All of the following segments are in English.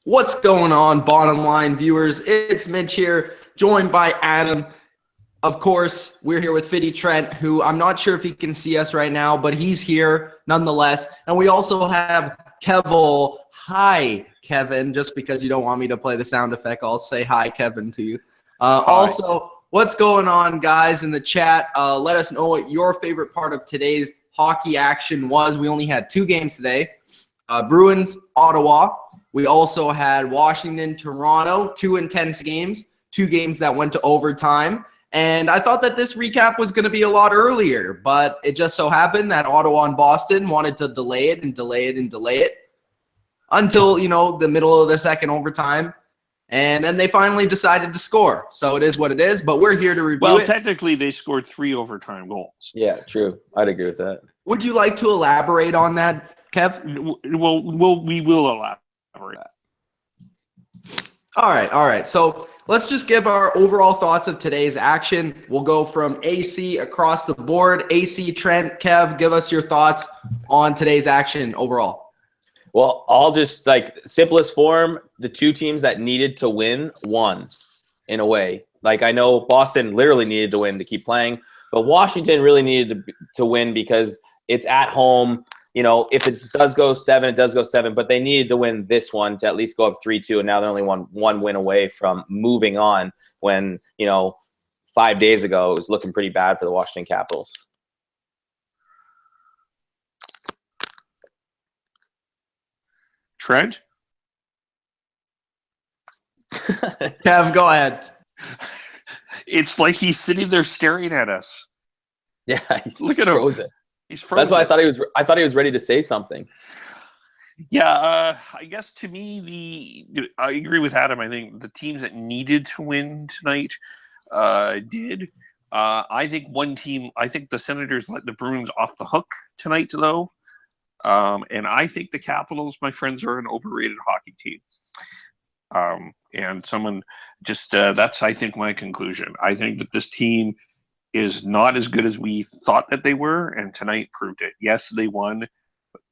What's going on, bottom line viewers? It's Mitch here, joined by Adam. Of course, we're here with Trent, who I'm not sure if he can see us right now, but he's here nonetheless. And we also have Kevin. Hi, Kevin. Just because you don't want me to play the sound effect, I'll say hi, Kevin, to you. Also, what's going on, guys, in the chat? Let us know what your favorite part of today's hockey action was. We only had 2 games today. Bruins, Ottawa. We also had Washington, Toronto, 2 intense games, 2 games that went to overtime. And I thought that this recap was going to be a lot earlier, but it just so happened that Ottawa and Boston wanted to delay it until, the middle of the second overtime. And then they finally decided to score. So it is what it is, but we're here to review it. Well, technically, they scored 3 overtime goals. Yeah, true. I'd agree with that. Would you like to elaborate on that, Kev? Well, we will elaborate that. All right. So let's just give our overall thoughts of today's action. We'll go from AC across the board. AC, Trent, Kev, give us your thoughts on today's action overall. Well, I'll just, simplest form, the 2 teams that needed to win won, in a way. I know Boston literally needed to win to keep playing, but Washington really needed to win because it's at home. If it does go 7, it does go 7, but they needed to win this one to at least go up 3-2, and now they're only one win away from moving on when, 5 days ago it was looking pretty bad for the Washington Capitals. Trent? Kev, go ahead. It's like he's sitting there staring at us. Yeah, look at him. Frozen. He's frozen. That's why I thought he was ready to say something. Yeah, I guess to me, I agree with Adam. I think the teams that needed to win tonight did. I think the Senators let the Bruins off the hook tonight, though. And I think the Capitals, my friends, are an overrated hockey team. And someone just that's, I think, my conclusion. I think that this team is not as good as we thought that they were, and tonight proved it. Yes, they won.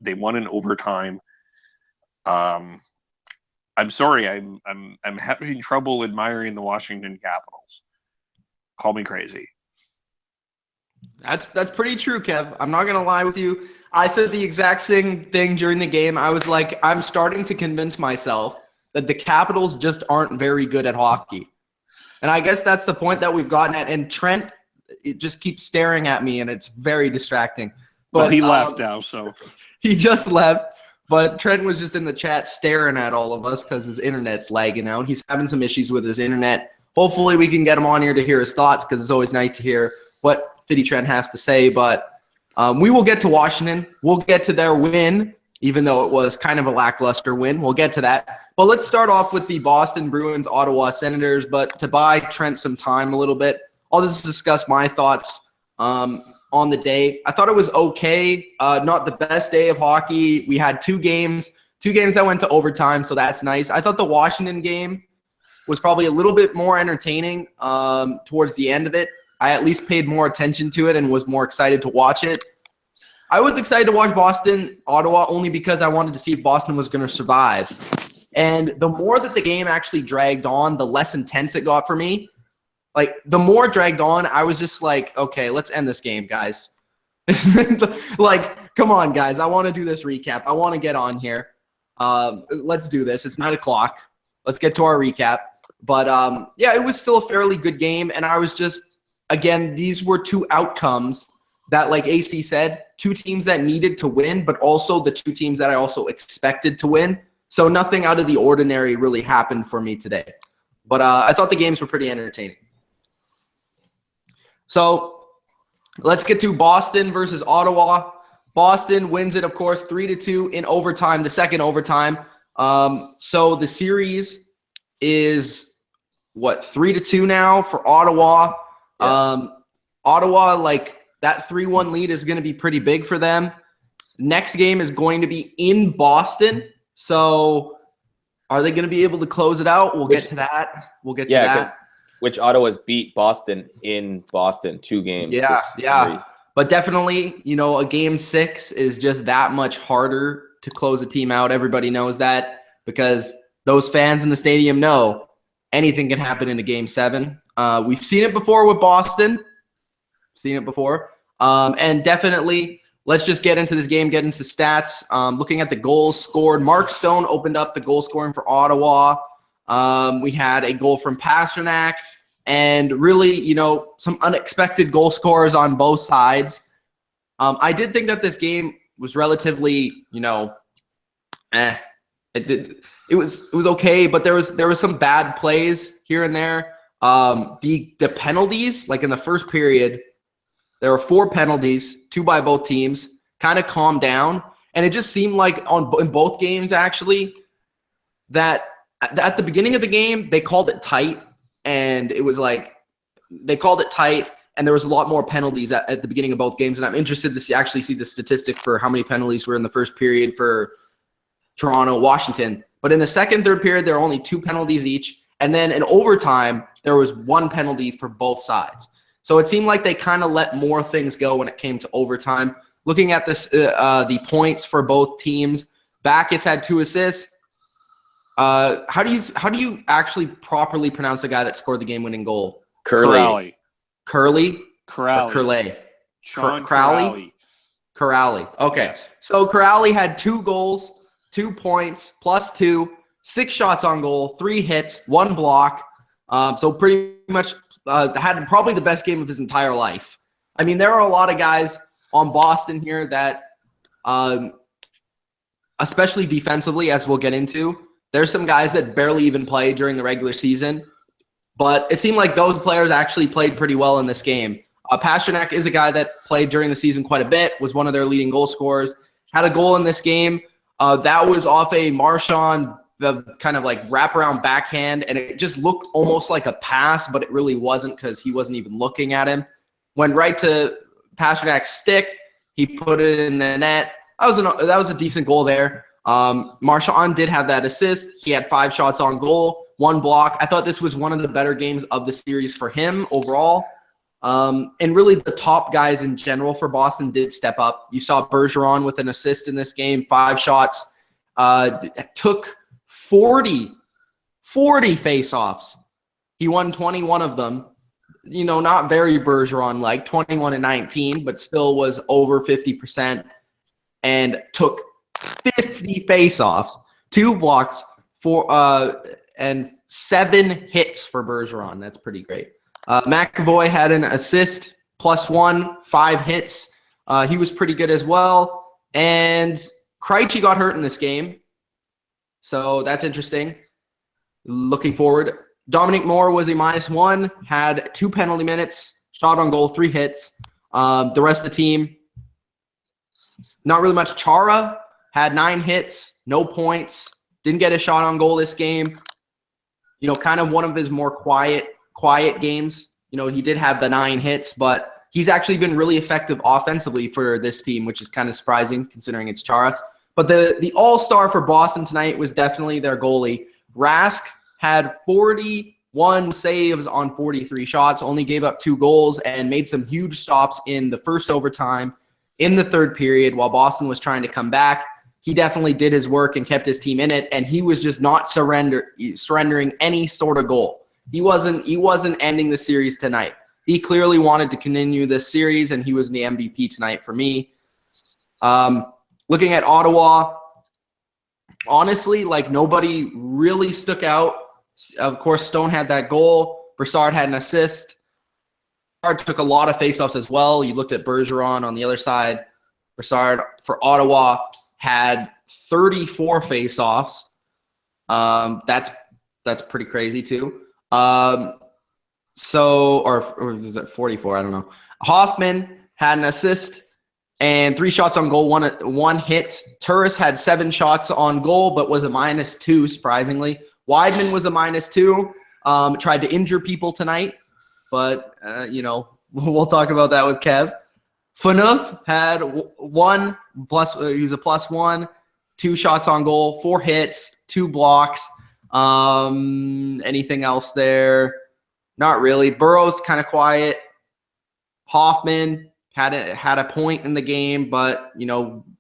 They won in overtime. I'm sorry. I'm having trouble admiring the Washington Capitals. Call me crazy. That's pretty true, Kev. I'm not going to lie with you. I said the exact same thing during the game. I was like, I'm starting to convince myself that the Capitals just aren't very good at hockey. And I guess that's the point that we've gotten at. And Trent, it just keeps staring at me, and it's very distracting. But well, he left now, so. He just left. But Trent was just in the chat staring at all of us because his internet's lagging out. He's having some issues with his internet. Hopefully we can get him on here to hear his thoughts because it's always nice to hear what Trent has to say. But we will get to Washington. We'll get to their win, even though it was kind of a lackluster win. We'll get to that. But let's start off with the Boston Bruins, Ottawa Senators. But to buy Trent some time a little bit, I'll just discuss my thoughts on the day. I thought it was okay. Not the best day of hockey. We had 2 games that went to overtime, so that's nice. I thought the Washington game was probably a little bit more entertaining towards the end of it. I at least paid more attention to it and was more excited to watch it. I was excited to watch Boston, Ottawa, only because I wanted to see if Boston was going to survive. And the more that the game actually dragged on, the less intense it got for me. The more it dragged on, I was just like, okay, let's end this game, guys. Come on, guys. I want to do this recap. I want to get on here. Let's do this. It's 9:00. Let's get to our recap. But, yeah, it was still a fairly good game. And I was just, again, these were 2 outcomes that, like AC said, 2 teams that needed to win, but also the 2 teams that I also expected to win. So nothing out of the ordinary really happened for me today. But I thought the games were pretty entertaining. So let's get to Boston versus Ottawa. Boston wins it, of course, 3-2 in overtime, the second overtime. So the series is, 3-2 now for Ottawa. Yeah. Ottawa, that 3-1 lead is going to be pretty big for them. Next game is going to be in Boston. So are they going to be able to close it out? We'll get to that. To that. Which Ottawa's beat Boston in Boston 2 games. Yeah. But definitely, a game 6 is just that much harder to close a team out. Everybody knows that because those fans in the stadium know anything can happen in a Game 7. We've seen it before with Boston. And definitely, let's just get into this game, get into stats. Looking at the goals scored, Mark Stone opened up the goal scoring for Ottawa. We had a goal from Pasternak, and really, some unexpected goal scorers on both sides. I did think that this game was relatively, it was okay, but there was some bad plays here and there. The penalties, like in the first period, there were 4 penalties, 2 by both teams, kind of calmed down. And it just seemed like in both games, actually, that at the beginning of the game, they called it tight. And it was like they called it tight, and there was a lot more penalties at the beginning of both games. And I'm interested to actually see the statistic for how many penalties were in the first period for Toronto, Washington. But in the second, third period, there were only 2 penalties each. And then in overtime, there was 1 penalty for both sides. So it seemed like they kind of let more things go when it came to overtime. Looking at this, the points for both teams, Backes had 2 assists. How do you actually properly pronounce the guy that scored the game-winning goal? Corrali. Curley? Corrali. Curley? Sean Corrali? Corrali. Okay. Yes. So Corrali had 2 goals, 2 points, +2, 6 shots on goal, 3 hits, 1 block. So pretty much had probably the best game of his entire life. I mean, there are a lot of guys on Boston here that, especially defensively, as we'll get into, there's some guys that barely even played during the regular season. But it seemed like those players actually played pretty well in this game. Pasternak is a guy that played during the season quite a bit, was one of their leading goal scorers, had a goal in this game. That was off a Marchand, the kind of like wraparound backhand, and it just looked almost like a pass, but it really wasn't because he wasn't even looking at him. Went right to Pasternak's stick. He put it in the net. That was a decent goal there. Marchand did have that assist. He had 5 shots on goal, 1 block. I thought this was one of the better games of the series for him overall. And really the top guys in general for Boston did step up. You saw Bergeron with an assist in this game, 5 shots. Took 40 face-offs. He won 21 of them. Not very Bergeron-like, 21-19, but still was over 50%, and took 50 face-offs, 2 blocks, and 7 hits for Bergeron. That's pretty great. McAvoy had an assist, +1, 5 hits. He was pretty good as well. And Krejci got hurt in this game, so that's interesting. Looking forward, Dominic Moore was a -1, had 2 penalty minutes, shot on goal, 3 hits. The rest of the team, not really much. Chara had 9 hits, no points, didn't get a shot on goal this game. Kind of one of his more quiet games. He did have the 9 hits, but he's actually been really effective offensively for this team, which is kind of surprising considering it's Chara. But the all-star for Boston tonight was definitely their goalie. Rask had 41 saves on 43 shots, only gave up 2 goals, and made some huge stops in the first overtime in the third period while Boston was trying to come back. He definitely did his work and kept his team in it, and he was just not surrendering any sort of goal. He wasn't ending the series tonight. He clearly wanted to continue this series, and he was the MVP tonight for me. Looking at Ottawa, honestly, nobody really stuck out. Of course, Stone had that goal. Brassard had an assist. Brassard took a lot of faceoffs as well. You looked at Bergeron on the other side. Brassard for Ottawa had 34 faceoffs. That's pretty crazy too. Or is it 44? I don't know. Hoffman had an assist and 3 shots on goal, one hit. Turris had 7 shots on goal, but was a -2, surprisingly. Weidman was a -2. Tried to injure people tonight, but, we'll talk about that with Kev. Phaneuf had 1 plus, he was a +1, 2 shots on goal, 4 hits, 2 blocks. Anything else there? Not really. Burrow's kind of quiet. Hoffman had a point in the game, but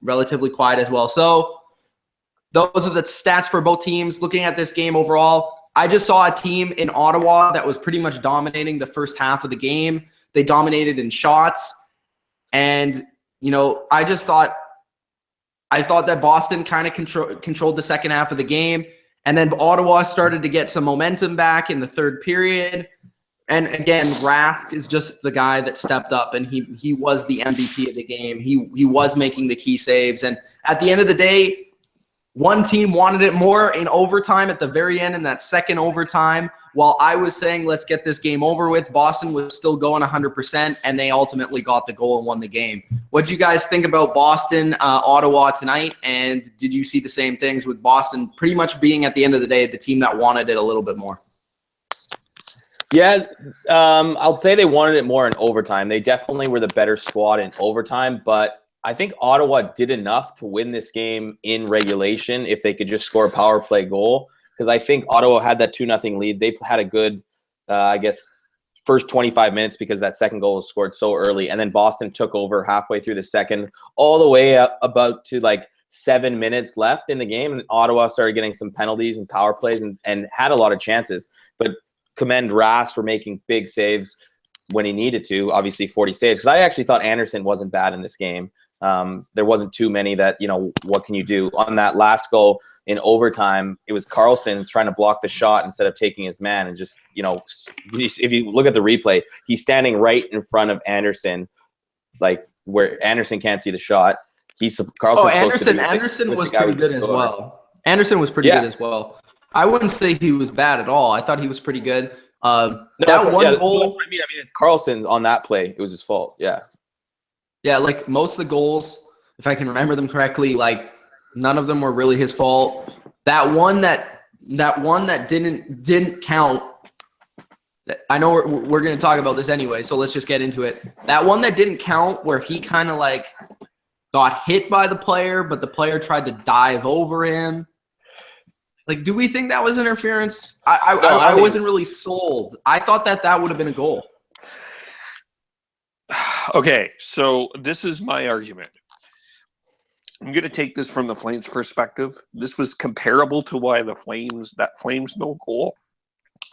relatively quiet as well. So those are the stats for both teams. Looking at this game overall, I just saw a team in Ottawa that was pretty much dominating the first half of the game. They dominated in shots. And, I thought that Boston kind of controlled the second half of the game. And then Ottawa started to get some momentum back in the third period. And again, Rask is just the guy that stepped up, and he was the MVP of the game. He was making the key saves. And at the end of the day, one team wanted it more in overtime at the very end in that second overtime. While I was saying, let's get this game over with, Boston was still going 100%, and they ultimately got the goal and won the game. What did you guys think about Boston, Ottawa tonight? And did you see the same things with Boston pretty much being, at the end of the day, the team that wanted it a little bit more? Yeah, I'll say they wanted it more in overtime. They definitely were the better squad in overtime, but I think Ottawa did enough to win this game in regulation if they could just score a power play goal, because I think Ottawa had that 2-0 lead. They had a good, first 25 minutes because that second goal was scored so early, and then Boston took over halfway through the second, all the way up about to 7 minutes left in the game, and Ottawa started getting some penalties and power plays and had a lot of chances. But commend Rask for making big saves when he needed to, obviously 40 saves, because I actually thought Anderson wasn't bad in this game. There wasn't too many that, what can you do? On that last goal in overtime, it was Karlsson's trying to block the shot instead of taking his man. And just, if you look at the replay, he's standing right in front of Anderson, where Anderson can't see the shot. Anderson was pretty good as well. Anderson was pretty good as well. I wouldn't say he was bad at all. I thought he was pretty good. Goal. I mean, it's Karlsson on that play. It was his fault. Yeah. Yeah, most of the goals, if I can remember them correctly, none of them were really his fault. That one that didn't count. I know we're going to talk about this anyway, so let's just get into it. That one that didn't count, where he kind of got hit by the player, but the player tried to dive over him. Do we think that was interference? I wasn't really sold. I thought that would have been a goal. Okay, so this is my argument. I'm going to take this from the Flames' perspective. This was comparable to why the Flames no goal.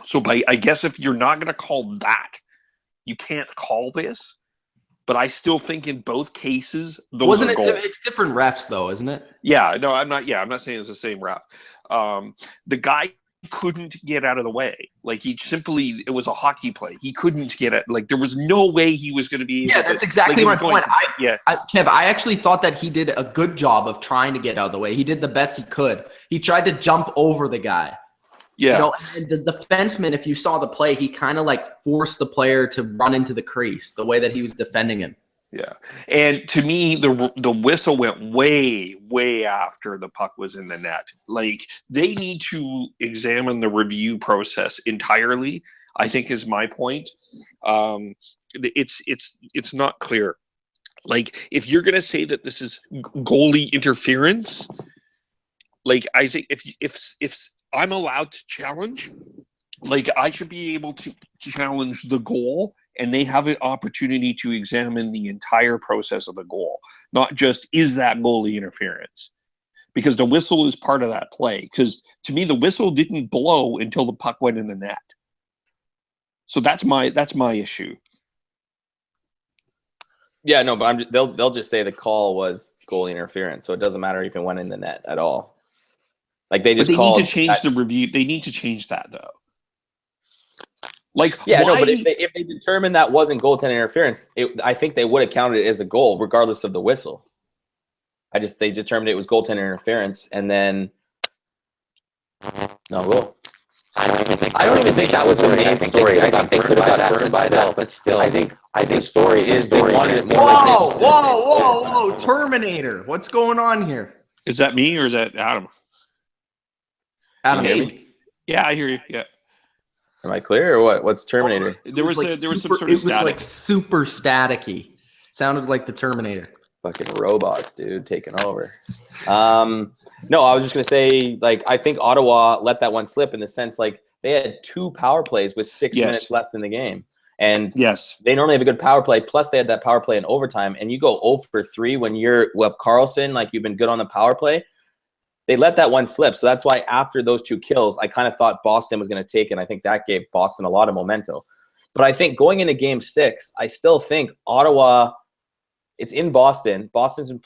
So I guess if you're not going to call that, you can't call this. But I still think in both cases, those are goals. It's different refs, though, isn't it? Yeah, no, I'm not. Yeah, I'm not saying it's the same ref. The guy couldn't get out of the way. It was a hockey play. He couldn't get it. There was no way he was going to be able to. That's exactly my point. Kev, I actually thought that he did a good job of trying to get out of the way. He did the best he could. He tried to jump over the guy. Yeah. And the defenseman, if you saw the play, he kind of forced the player to run into the crease the way that he was defending him. Yeah. And to me, the whistle went way, way after the puck was in the net. They need to examine the review process entirely, I think, is my point. It's not clear. If you're going to say that this is goalie interference, I think if I'm allowed to challenge, I should be able to challenge the goal, and they have an opportunity to examine the entire process of the goal, not just, is that goalie interference? Because the whistle is part of that play. Because to me, the whistle didn't blow until the puck went in the net. So that's my issue. Yeah, no, but they'll just say the call was goalie interference, so it doesn't matter if it went in the net at all. They need to change the review. They need to change that, though. But if they determined that wasn't goaltending interference, I think they would have counted it as a goal, regardless of the whistle. They determined it was goaltending interference, and then no goal. I don't even think that was the main story. I think they could have got burned by that, but still, I think the story is they wanted it more. Whoa! Terminator! What's going on here? Is that me or is that Adam? Adam, hear me? Yeah, I hear you. Yeah. Am I clear or what? What's Terminator? There was some sort of static. It was super staticky. Sounded like the Terminator. Fucking robots, dude, taking over. No, I was just gonna say, I think Ottawa let that one slip in the sense they had 2 power plays with 6 minutes left in the game, and they normally have a good power play. Plus, they had that power play in overtime, and you go 0 for 3 when you're Karlsson, you've been good on the power play. they let that one slip. So that's why after those 2 kills, I kind of thought Boston was going to take it. And I think that gave Boston a lot of momentum. But I think going into Game 6, I still think Ottawa, it's in Boston.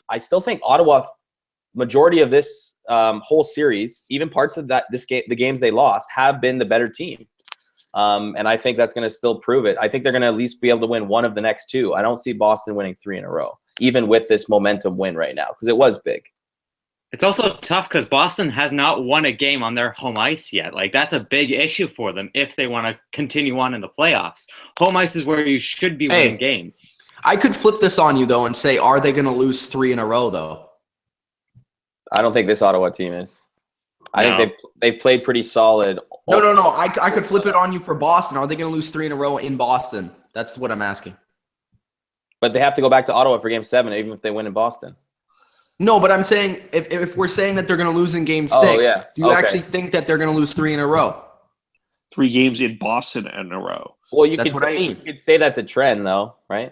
I still think Ottawa, majority of this whole series, even parts of the games they lost, have been the better team. And I think that's going to still prove it. I think they're going to at least be able to win one of the next 2. I don't see Boston winning 3 in a row, even with this momentum win right now, because it was big. It's also tough because Boston has not won a game on their home ice yet. Like, that's a big issue for them if they want to continue on in the playoffs. Home ice is where you should be winning games. I could flip this on you, though, and say, are they going to lose 3 in a row, though? I don't think this Ottawa team is. I think they've played pretty solid. No. I could flip it on you for Boston. Are they going to lose 3 in a row in Boston? That's what I'm asking. But they have to go back to Ottawa for Game 7, even if they win in Boston. No, but I'm saying if we're saying that they're going to lose in Game 6, do you actually think that they're going to lose 3 in a row? 3 games in Boston in a row. Well, That's what I mean. You could say that's a trend, though, right?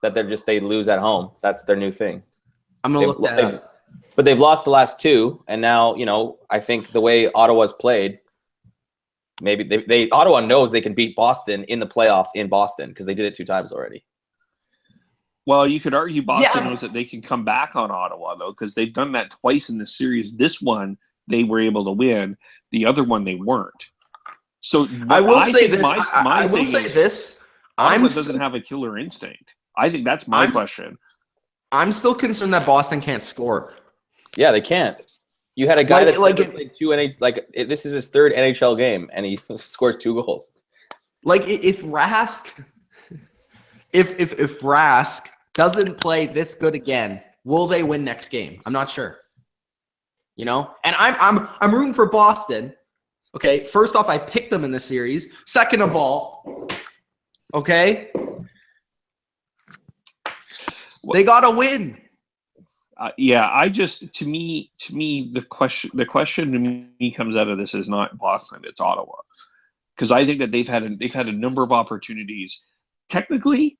That they lose at home. That's their new thing. I'm going to look that up. But they've lost the last 2, and now, I think the way Ottawa's played, maybe Ottawa knows they can beat Boston in the playoffs in Boston because they did it 2 times already. Well, you could argue Boston knows that they can come back on Ottawa, though, because they've done that twice in the series. This one, they were able to win. The other one, they weren't. So I will say this. Ottawa doesn't have a killer instinct. I think that's my question. I'm still concerned that Boston can't score. Yeah, they can't. You had a guy that's played 2 this is his 3rd NHL game, and he scores 2 goals. Like if Rask, if Rask doesn't play this good again, will they win next game? I'm not sure. And I'm rooting for Boston. Okay, first off, I picked them in the series. Second of all, okay, they gotta win. To me, the question to me comes out of this is not Boston, it's Ottawa, because I think that they've had a number of opportunities. Technically,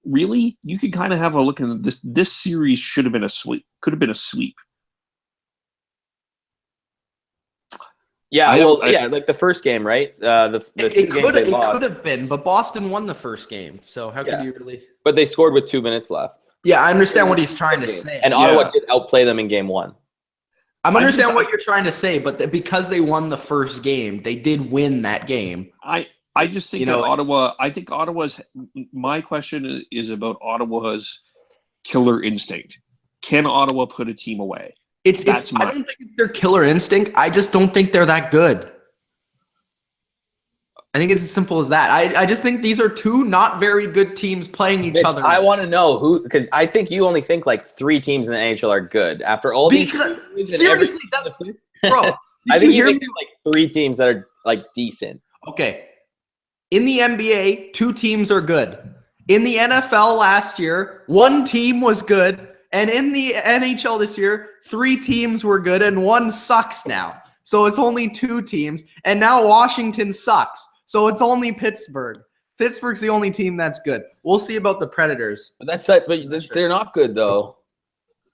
really, you could kind of have a look at this. This series should have been a sweep. Could have been a sweep. Yeah, like the first game, right? The 2 games they lost. It could have been, but Boston won the first game, so how can you really? But they scored with 2 minutes left. Yeah, I understand what he's trying to say. And Ottawa did outplay them in Game 1. I understand what you're trying to say, but because they won the first game, they did win that game. I just think that Ottawa. I think Ottawa's. My question is about Ottawa's killer instinct. Can Ottawa put a team away? I don't think it's their killer instinct. I just don't think they're that good. I think it's as simple as that. I just think these are 2 not very good teams playing each other. I want to know who, because I think you only think like 3 teams in the NHL are good. After all these seriously, bro. I think you think there's like 3 teams that are like decent. Okay. In the NBA, 2 teams are good. In the NFL last year, 1 team was good. And in the NHL this year, 3 teams were good and 1 sucks now. So it's only 2 teams. And now Washington sucks. So it's only Pittsburgh. Pittsburgh's the only team that's good. We'll see about the Predators. But they're not good though.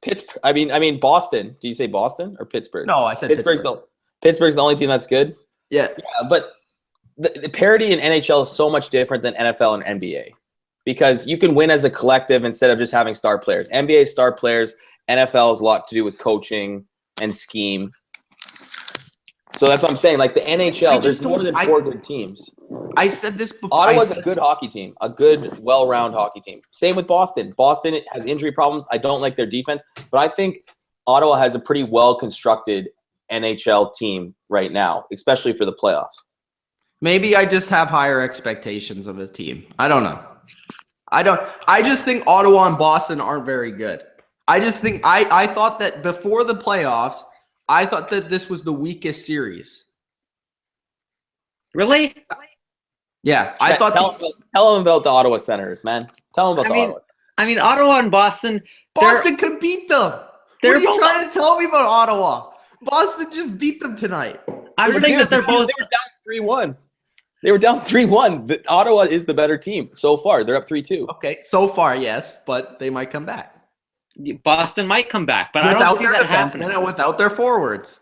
Pittsburgh. I mean Boston. Did you say Boston or Pittsburgh? No, I said Pittsburgh's the only team that's good. Yeah, but the parity in NHL is so much different than NFL and NBA because you can win as a collective instead of just having star players. NBA star players. NFL has a lot to do with coaching and scheme. So that's what I'm saying. Like the NHL, there's more than 4 good teams. I said this before. Ottawa's a good hockey team, a good, well-rounded hockey team. Same with Boston. Boston has injury problems. I don't like their defense, but I think Ottawa has a pretty well-constructed NHL team right now, especially for the playoffs. Maybe I just have higher expectations of the team. I don't know. I just think Ottawa and Boston aren't very good. I just think I thought that before the playoffs, I thought that this was the weakest series. Really? Yeah, I thought. Tell them about the Ottawa Senators, man. Tell them about the Ottawa. I mean, Ottawa and Boston. Boston could beat them. What are you trying to tell me about Ottawa? Boston just beat them tonight. I'm saying that they're both. They were down 3-1. They were down 3-1. Ottawa is the better team so far. They're up 3-2. Okay, so far, yes, but they might come back. Boston might come back, but I without don't see their that defensemen happening. and without their forwards.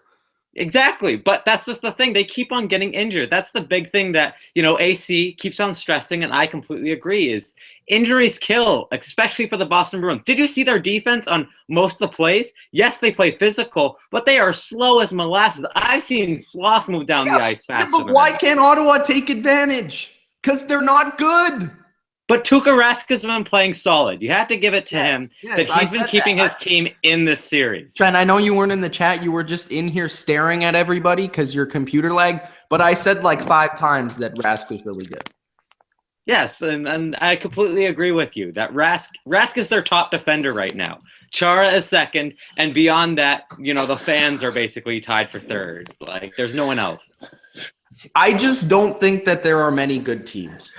Exactly, but that's just the thing. They keep on getting injured. That's the big thing that, AC keeps on stressing, and I completely agree, is injuries kill, especially for the Boston Bruins. Did you see their defense on most of the plays? Yes, they play physical, but they are slow as molasses. I've seen sloths move down the ice faster but than why them. can't Ottawa take advantage? Because they're not good. But Tuukka Rask has been playing solid. You have to give it to him that I he's been said keeping that. his team in this series. Trent, I know you weren't in the chat. You were just in here staring at everybody because your computer lagged. But I said like 5 times that Rask was really good. Yes, and I completely agree with you that Rask is their top defender right now. Chara is second, and beyond that, the fans are basically tied for third. Like, there's no one else. I just don't think that there are many good teams.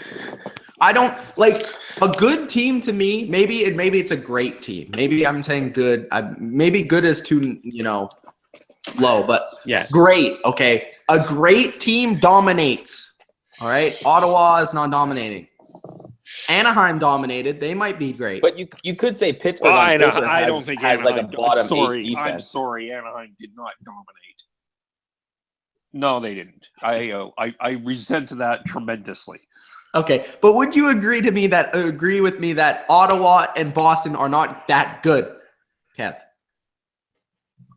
I don't like a good team to me. Maybe it's a great team. Maybe I'm saying good. Maybe good is too low, but yes, great. Okay, a great team dominates. All right, Ottawa is not dominating. Anaheim dominated. They might be great. But you could say Pittsburgh I has, don't think has like a Anaheim, bottom sorry, 8 defense. I'm sorry, Anaheim did not dominate. No, they didn't. I resent that tremendously. Okay, but would you agree with me that Ottawa and Boston are not that good, Kev?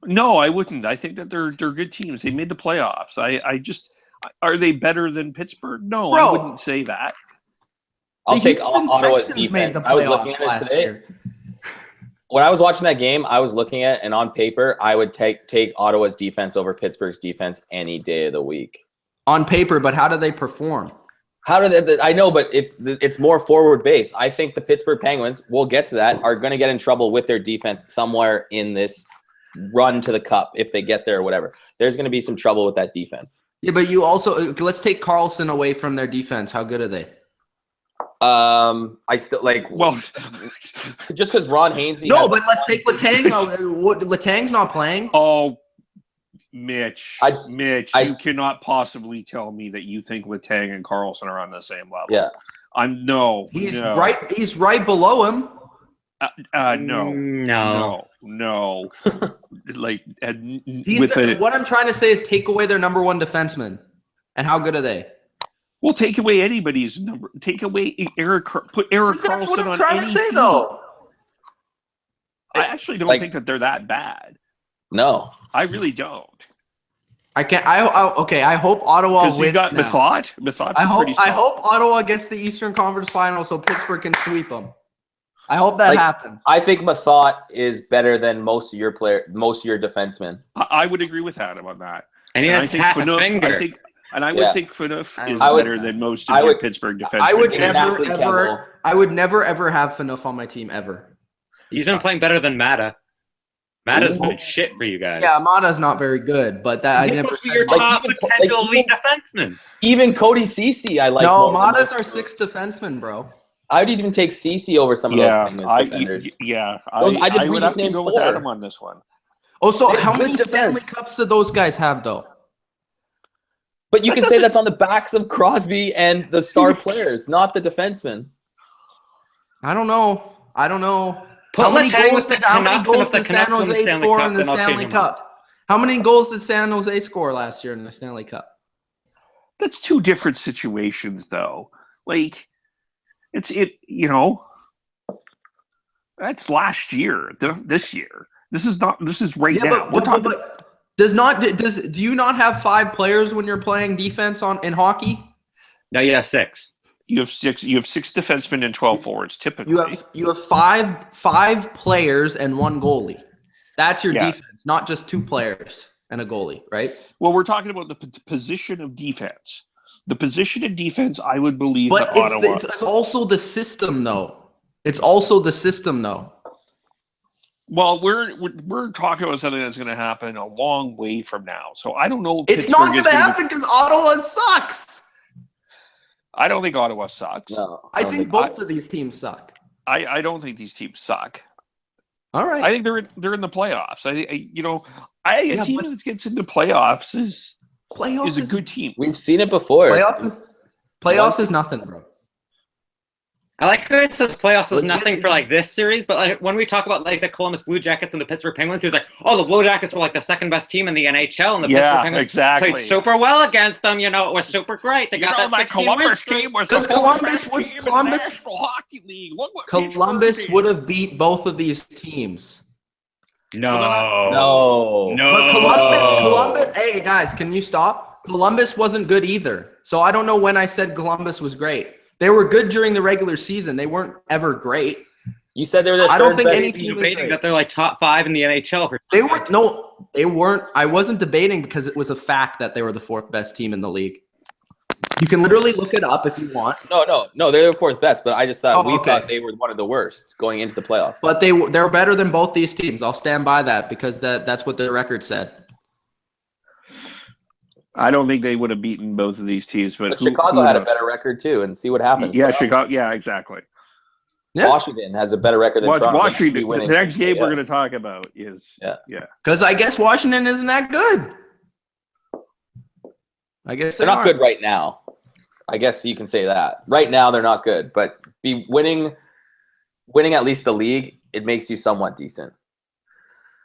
No, I wouldn't. I think that they're good teams. They made the playoffs. Are they better than Pittsburgh? No, Bro, I wouldn't say that. I'll the take Houston Ottawa's Texans defense. made the I was looking playoffs at it last today. year. When I was watching that game, I was looking at, and on paper, I would take Ottawa's defense over Pittsburgh's defense any day of the week. On paper, but how do they perform? How did they, I know, but it's more forward based. I think the Pittsburgh Penguins, we'll get to that, are going to get in trouble with their defense somewhere in this run to the cup if they get there or whatever. There's going to be some trouble with that defense. Yeah, but you also let's take Carlson away from their defense. How good are they? I still just because Ron Hainsey. No, but let's take Letang. Letang's not playing. Oh, Mitch, you cannot possibly tell me that you think Letang and Carlson are on the same level. Yeah, He's right below him. No. What I'm trying to say is take away their number one defenseman, and how good are they? Well, take away anybody's number. Take away Eric. Put Eric Carlson on. That's what I'm trying to say, though. I actually don't think that they're that bad. No, I really don't. I can't. I hope Ottawa wins. You got now. Method. I hope Ottawa gets the Eastern Conference Final so Pittsburgh can sweep them. I hope that happens. I think Method is better than most of your defensemen. I would agree with Adam on that. And I think half a finger. I would think Phaneuf is better than most of your Pittsburgh defensemen. I would never ever have Phaneuf on my team ever. He's been playing better than Mata. Mata's been shit for you guys. Yeah, Mata's not very good, but that I never said. Your top potential elite defenseman. Even Cody Ceci, I like. No, Mata's our sixth defenseman, bro. I would even take Ceci over some of those Penguins defenders. I would have to go with Adam on this one. Oh, so how many Stanley Cups do those guys have, though? But you can say that's on the backs of Crosby and the star players, not the defensemen. I don't know. How many goals did San Jose score in the Stanley Cup? How many goals did San Jose score last year in the Stanley Cup? That's two different situations, though. That's last year. This year. This is not. This is right now. Do you not have 5 players when you're playing defense in hockey? No, you have 6. You have 6. You have 6 defensemen and 12 forwards. Typically, you have five players and 1 goalie. That's your defense, not just 2 players and a goalie, right? Well, we're talking about the position of defense. The position of defense, I would believe. But it's also the system, though. Well, we're talking about something that's going to happen a long way from now. So I don't know. It's not going to happen because Ottawa sucks. I don't think Ottawa sucks. No, I think both of these teams suck. I don't think these teams suck. All right. I think they're in the playoffs. A team that gets into playoffs is a good team. We've seen it before. Playoffs is nothing, bro. I like how it says playoffs is nothing for like this series, but like when we talk about like the Columbus Blue Jackets and the Pittsburgh Penguins, he's like, oh, the Blue Jackets were like the second best team in the NHL, and the Pittsburgh Penguins played super well against them. You know, it was super great. They got that 16 win streak. Because Columbus would have beat both of these teams. No. But Columbus. Hey guys, can you stop? Columbus wasn't good either. So I don't know when I said Columbus was great. They were good during the regular season. They weren't ever great. You said they were the I don't think best any team was great. That they're like top 5 in the NHL. They weren't. I wasn't debating because it was a fact that they were the 4th best team in the league. You can literally look it up if you want. No, they're the 4th best, but I just thought thought they were one of the worst going into the playoffs. But they're better than both these teams. I'll stand by that because that's what the record said. I don't think they would have beaten both of these teams, but Chicago had a better record too, and see what happens. Yeah, Chicago. Yeah, exactly. Yeah. Washington has a better record than Toronto. Washington. The next game we're going to talk about is Because I guess Washington isn't that good. I guess they're not good right now. I guess you can say that. Right now they're not good, but winning at least the league, it makes you somewhat decent.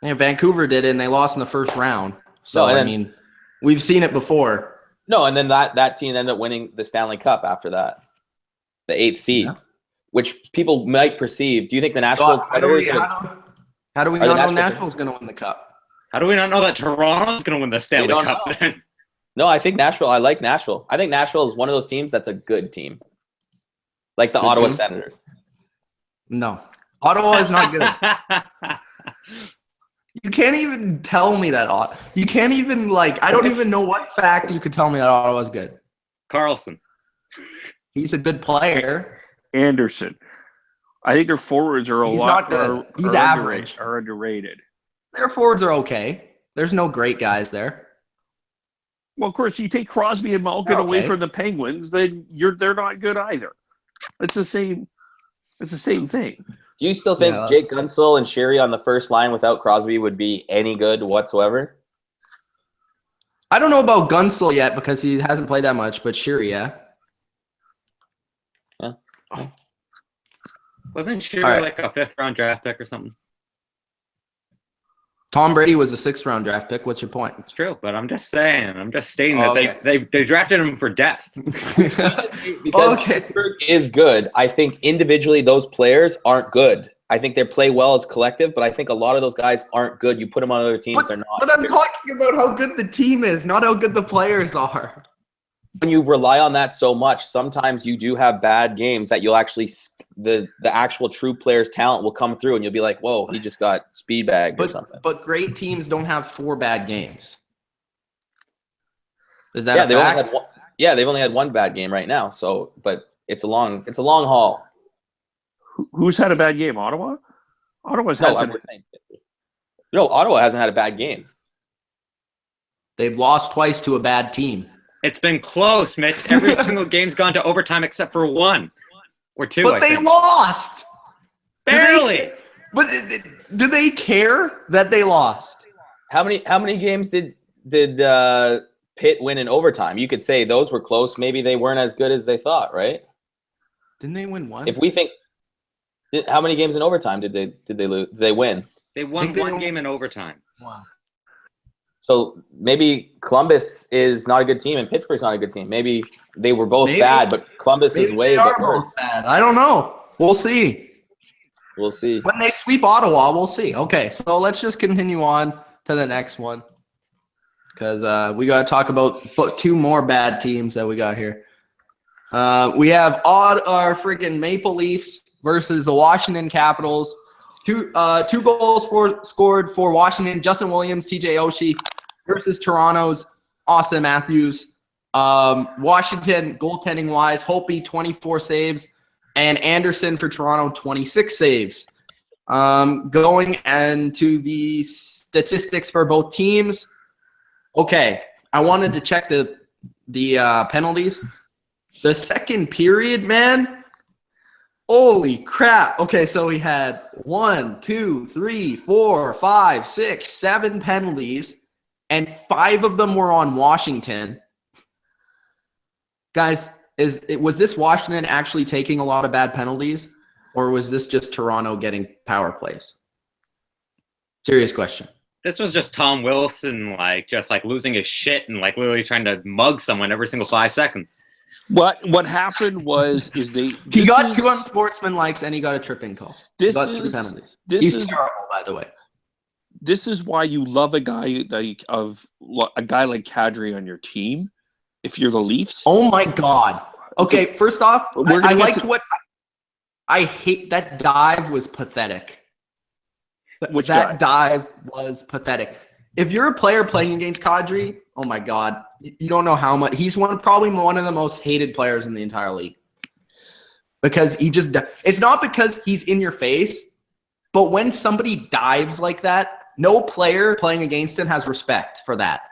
Yeah, Vancouver did it, and they lost in the first round. So I mean, we've seen it before. No, and then that team ended up winning the Stanley Cup after that, the 8th seed, which people might perceive. Do you think the Nashville Predators? How do we not know Nashville's going to win the Cup? How do we not know that Toronto's going to win the Stanley Cup then? No, I think Nashville. I like Nashville. I think Nashville is one of those teams that's a good team, like the Ottawa Senators. No, Ottawa is not good. You can't even tell me that. You can't even I don't even know what fact you could tell me that Ottawa's good. Carlson. He's a good player. Anderson. I think their forwards are not good. He's average. Are underrated. Their forwards are okay. There's no great guys there. Well, of course, you take Crosby and Malkin away from the Penguins, then they're not good either. It's the same. It's the same thing. Do you still think Jake Gunsel and Sherry on the first line without Crosby would be any good whatsoever? I don't know about Gunsel yet because he hasn't played that much, but Sherry, yeah. Wasn't Sherry like a 5th-round draft pick or something? Tom Brady was a 6th-round draft pick. What's your point? It's true, but I'm just saying. I'm just stating that they drafted him for depth. Because Pittsburgh is good. I think individually those players aren't good. I think they play well as collective, but I think a lot of those guys aren't good. You put them on other teams, they're not. But I'm talking about how good the team is, not how good the players are. When you rely on that so much, sometimes you do have bad games that you'll actually the actual true player's talent will come through, and you'll be like, "Whoa, he just got speed bagged or something." But great teams don't have 4 bad games. Is that a fact? They've only had 1 bad game right now. So, but it's a long haul. Who's had a bad game? Ottawa. Ottawa hasn't had a bad game. They've lost twice to a bad team. It's been close, Mitch. Every single game's gone to overtime except for 1 or 2. But they lost. Barely. Do they care that they lost? How many games did Pitt win in overtime? You could say those were close. Maybe they weren't as good as they thought, right? Didn't they win 1? If we think, how many games in overtime did they lose? Did they win? They won 1 game in overtime. Wow. So maybe Columbus is not a good team and Pittsburgh's not a good team. Maybe they were both bad, but Columbus is way worse. Bad. I don't know. We'll see. We'll see. When they sweep Ottawa, we'll see. Okay, so let's just continue on to the next one because we got to talk about 2 more bad teams that we got here. We have our freaking Maple Leafs versus the Washington Capitals. Two goals scored for Washington: Justin Williams, TJ Oshie, versus Toronto's Austin Matthews. Washington goaltending wise, Holtby 24 saves, and Anderson for Toronto 26 saves. Going into the statistics for both teams. Okay, I wanted to check the penalties. The second period, man. Holy crap. Okay, so we had 1, 2, 3, 4, 5, 6, 7 penalties, and 5 of them were on Washington. Guys, Was this Washington actually taking a lot of bad penalties, or was this just Toronto getting power plays? Serious question. This was just Tom Wilson, just losing his shit and literally trying to mug someone every single 5 seconds. What happened was he got 2 unsportsmanlikes and he got a tripping call. He got 3 penalties. He's terrible, by the way. This is why you love a guy like Kadri on your team. If you're the Leafs. Oh my God. Okay, first off, I liked what I hate. That dive was pathetic. That dive was pathetic. If you're a player playing against Kadri, oh my God, you don't know how much. He's probably one of the most hated players in the entire league. Because it's not because he's in your face, but when somebody dives like that, no player playing against him has respect for that.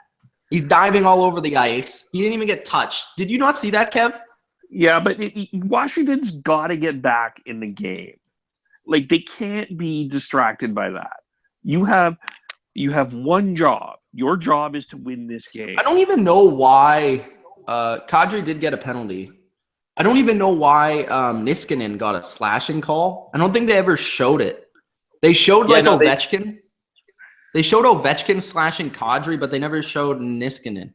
He's diving all over the ice. He didn't even get touched. Did you not see that, Kev? Yeah, but Washington's got to get back in the game. They can't be distracted by that. You have one job. Your job is to win this game. I don't even know why Kadri did get a penalty. I don't even know why Niskanen got a slashing call. I don't think they ever showed it. They showed Ovechkin. They showed Ovechkin slashing Kadri, but they never showed Niskanen.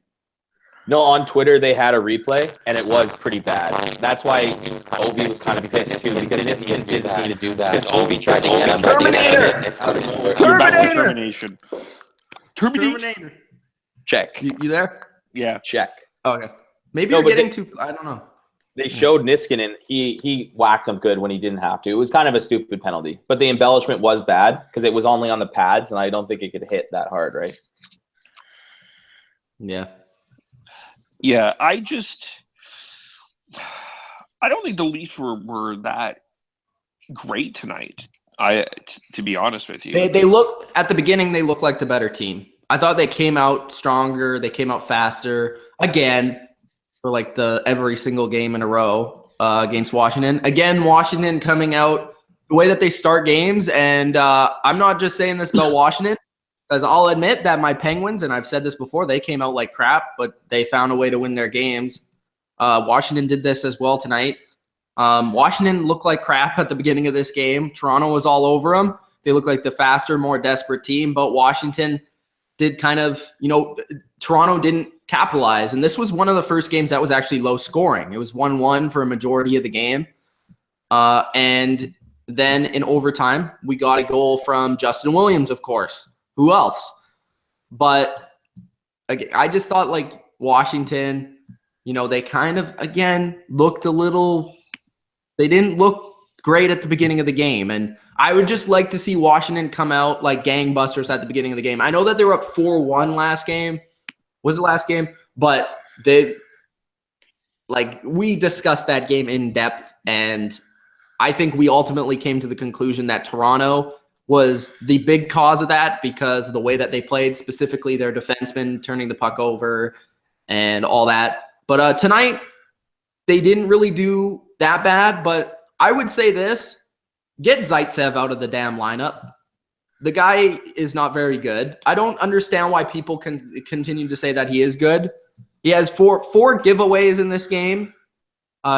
No, on Twitter they had a replay, and it was pretty bad. That's why Ovi was kind of pissed too, because Niskanen didn't need to do that. Because Ovi tried to get him. Terminator. Check. You there? Yeah. Check. Okay. Maybe you're getting too. I don't know. They showed Niskanen. He whacked him good when he didn't have to. It was kind of a stupid penalty, but the embellishment was bad because it was only on the pads, and I don't think it could hit that hard, right? Yeah. Yeah, I don't think the Leafs were that great tonight. To be honest with you, they looked at the beginning. They looked like the better team. I thought they came out stronger. They came out faster again for every single game in a row against Washington. Again, Washington coming out the way that they start games, and I'm not just saying this about Washington. Because I'll admit that my Penguins, and I've said this before, they came out like crap, but they found a way to win their games. Washington did this as well tonight. Washington looked like crap at the beginning of this game. Toronto was all over them. They looked like the faster, more desperate team, but Washington did Toronto didn't capitalize. And this was one of the first games that was actually low scoring. It was 1-1 for a majority of the game. And then in overtime, we got a goal from Justin Williams, of course. Who else? But I just thought Washington, they kind of, again, looked a little – they didn't look great at the beginning of the game. And I would just like to see Washington come out like gangbusters at the beginning of the game. I know that they were up 4-1 last game. Was it last game? But we discussed that game in depth, and I think we ultimately came to the conclusion that Toronto – was the big cause of that because of the way that they played, specifically their defensemen turning the puck over and all that. But tonight, they didn't really do that bad. But I would say this, get Zaitsev out of the damn lineup. The guy is not very good. I don't understand why people can continue to say that he is good. He has four giveaways in this game.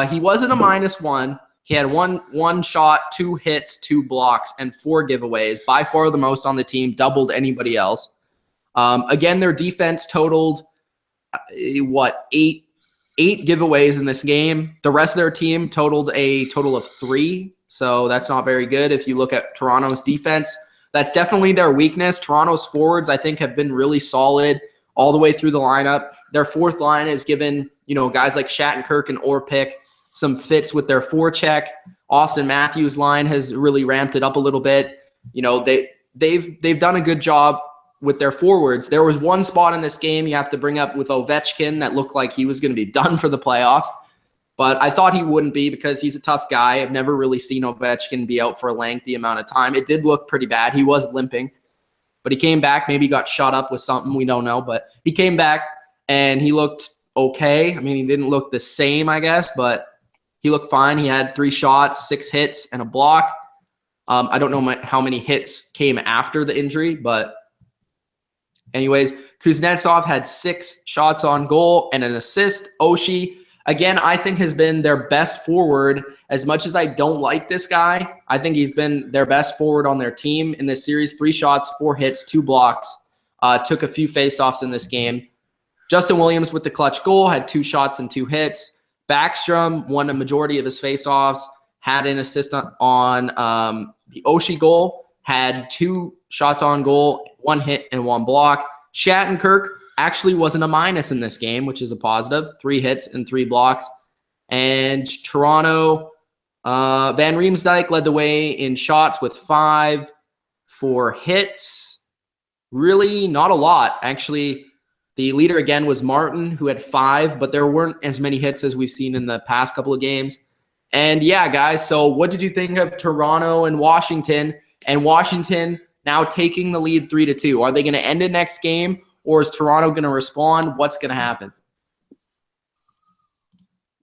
He wasn't a -1. He had one shot, 2 hits, 2 blocks, and 4 giveaways, by far the most on the team, doubled anybody else. Again, their defense totaled, 8 giveaways in this game. The rest of their team totaled a total of 3, so that's not very good. If you look at Toronto's defense, that's definitely their weakness. Toronto's forwards, I think, have been really solid all the way through the lineup. Their fourth line has given, guys like Shattenkirk and Orpik some fits with their forecheck. Austin Matthews' line has really ramped it up a little bit. They've done a good job with their forwards. There was one spot in this game you have to bring up with Ovechkin that looked like he was going to be done for the playoffs, but I thought he wouldn't be because he's a tough guy. I've never really seen Ovechkin be out for a lengthy amount of time. It did look pretty bad. He was limping, but he came back. Maybe he got shot up with something. We don't know, but he came back and he looked okay. I mean, he didn't look the same, I guess, but he looked fine. He had 3 shots, 6 hits, and a block. I don't know how many hits came after the injury, but anyways, Kuznetsov had 6 shots on goal and an assist. Oshie, again, I think has been their best forward. As much as I don't like this guy, I think he's been their best forward on their team in this series. 3 shots, 4 hits, 2 blocks, took a few faceoffs in this game. Justin Williams with the clutch goal, had 2 shots and 2 hits. Backstrom won a majority of his faceoffs, had an assist on the Oshie goal, had 2 shots on goal, 1 hit and 1 block. Shattenkirk actually wasn't a minus in this game, which is a positive. 3 hits and 3 blocks. And Toronto, Van Riemsdyk led the way in shots with 5, 4 hits. Really not a lot. Actually, the leader again was Martin, who had 5, but there weren't as many hits as we've seen in the past couple of games. And yeah, guys, so what did you think of Toronto and Washington? And Washington now taking the lead 3-2. Are they going to end it next game, or is Toronto going to respond? What's going to happen?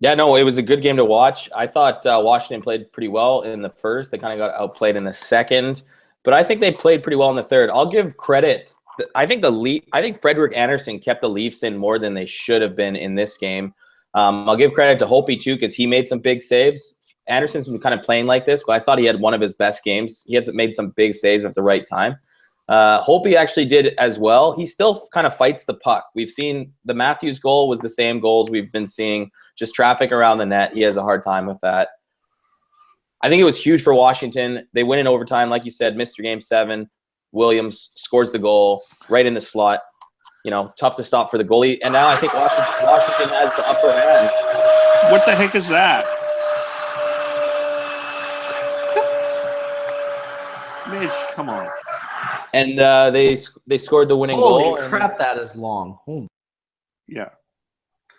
Yeah, no, it was a good game to watch. I thought Washington played pretty well in the first. They kind of got outplayed in the second, but I think they played pretty well in the third. I'll give credit. I think Frederick Anderson kept the Leafs in more than they should have been in this game. I'll give credit to Hopi too, because he made some big saves. Anderson's been kind of playing like this, but I thought he had one of his best games. He has made some big saves at the right time. Hopi actually did as well. He still kind of fights the puck. We've seen the Matthews goal was the same goals we've been seeing, just traffic around the net. He has a hard time with that. I think it was huge for Washington. They win in overtime, like you said, Mr. Game 7. Williams scores the goal right in the slot. You know, tough to stop for the goalie. And now I think Washington has the upper hand. What the heck is that? Mitch, come on. And they scored the winning goal. Holy crap, that is long. Yeah.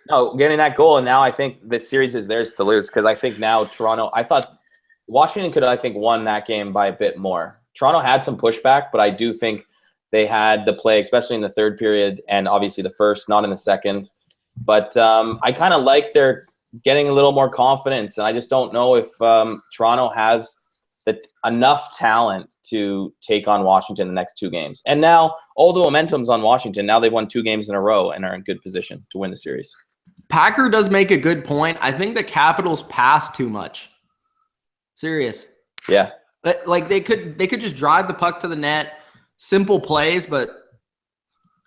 No, getting that goal, and now I think the series is theirs to lose, because I think now Toronto – I thought Washington could have, I think, won that game by a bit more. Toronto had some pushback, but I do think they had the play, especially in the third period and obviously the first, not in the second. But I kind of like they're getting a little more confidence, and I just don't know if Toronto has enough talent to take on Washington the next 2 games. And now all the momentum's on Washington. Now they've won 2 games in a row and are in good position to win the series. Packer does make a good point. I think the Capitals pass too much. Serious. Yeah. Like they could just drive the puck to the net, simple plays, but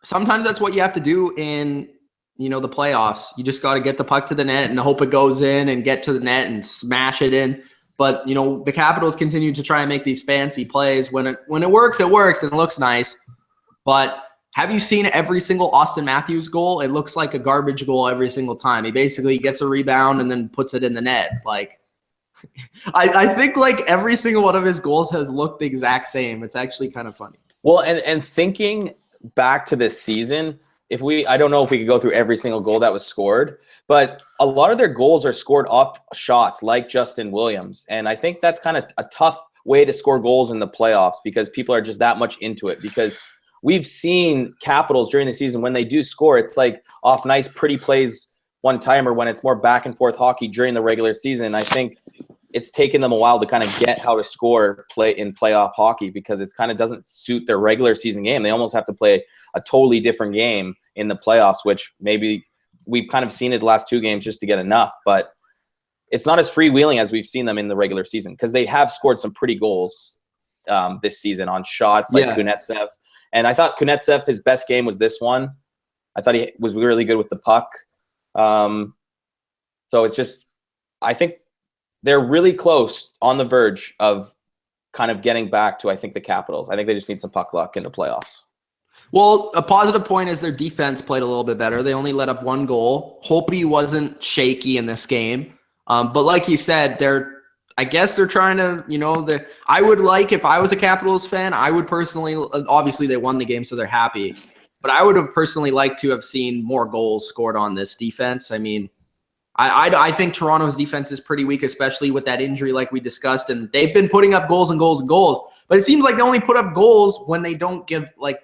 sometimes that's what you have to do in, you know, the playoffs. You just got to get the puck to the net and hope it goes in and get to the net and smash it in. But, you know, the Capitals continue to try and make these fancy plays. When it works, it works and it looks nice. But have you seen every single Austin Matthews goal? It looks like a garbage goal every single time. He basically gets a rebound and then puts it in the net. Like, I think like every single one of his goals has looked the exact same. It's actually kind of funny. Well, and thinking back to this season, I don't know if we could go through every single goal that was scored, but a lot of their goals are scored off shots like Justin Williams. And I think that's kind of a tough way to score goals in the playoffs, because people are just that much into it. Because we've seen Capitals during the season, when they do score, it's like off nice, pretty plays one time, or when it's more back and forth hockey during the regular season. I think it's taken them a while to kind of get how to score in playoff hockey, because it's kind of doesn't suit their regular season game. They almost have to play a totally different game in the playoffs, which maybe we've kind of seen it the last 2 games just to get enough, but it's not as freewheeling as we've seen them in the regular season, because they have scored some pretty goals this season on shots like Kunetsev. And I thought Kunetsev, his best game was this one. I thought he was really good with the puck. So it's just, I think they're really close, on the verge of kind of getting back to, I think, the Capitals. I think they just need some puck luck in the playoffs. Well, a positive point is their defense played a little bit better. They only let up 1 goal. Hopi wasn't shaky in this game. But like you said, I guess they're trying to, you know, I would like, if I was a Capitals fan, I would personally, obviously they won the game, so they're happy. But I would have personally liked to have seen more goals scored on this defense. I mean, I think Toronto's defense is pretty weak, especially with that injury like we discussed. And they've been putting up goals and goals and goals. But it seems like they only put up goals when they don't give, like,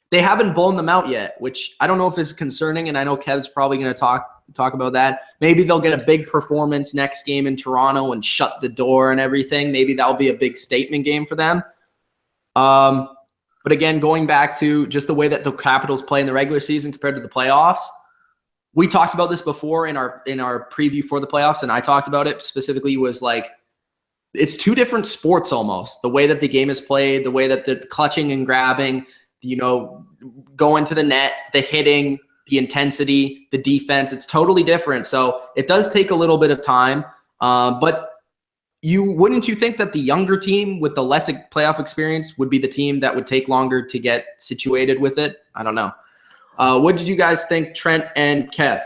they haven't blown them out yet, which I don't know if is concerning. And I know Kev's probably going to talk about that. Maybe they'll get a big performance next game in Toronto and shut the door and everything. Maybe that'll be a big statement game for them. But again, going back to just the way that the Capitals play in the regular season compared to the playoffs, we talked about this before in our preview for the playoffs, and I talked about it specifically, was like, it's two different sports almost. The way that the game is played, the way that the clutching and grabbing, going to the net, the hitting, the intensity, the defense, it's totally different. So it does take a little bit of time. But wouldn't you think that the younger team with the less playoff experience would be the team that would take longer to get situated with it? I don't know. What did you guys think, Trent and Kev?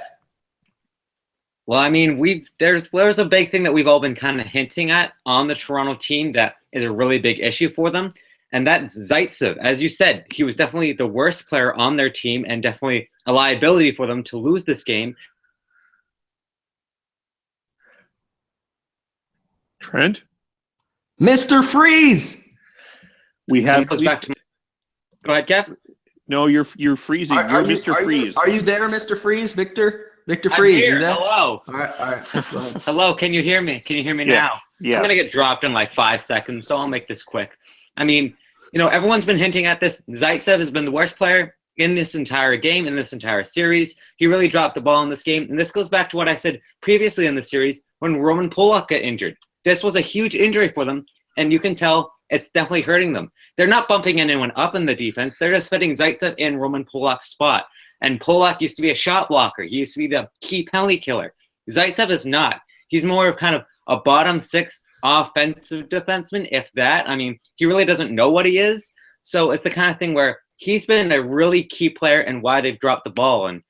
Well, I mean, there's a big thing that we've all been kind of hinting at on the Toronto team that is a really big issue for them, and that's Zaitsev. As you said, he was definitely the worst player on their team and definitely a liability for them to lose this game. Trent? Mr. Freeze! We have... Go ahead, Kev. No, you're freezing. You're Mr. Freeze. Are you there, Mr. Freeze? Victor Freeze, I'm here. You there? Hello. All right. Hello, can you hear me? Can you hear me now? Yeah. I'm going to get dropped in like 5 seconds, so I'll make this quick. I mean, everyone's been hinting at this. Zaitsev has been the worst player in this entire game, in this entire series. He really dropped the ball in this game, and this goes back to what I said previously in the series when Roman Polak got injured. This was a huge injury for them, and you can tell it's definitely hurting them. They're not bumping anyone up in the defense. They're just fitting Zaitsev in Roman Polak's spot. And Polak used to be a shot blocker. He used to be the key penalty killer. Zaitsev is not. He's more of kind of a bottom six offensive defenseman, if that. I mean, he really doesn't know what he is. So it's the kind of thing where he's been a really key player and why they've dropped the ball. And,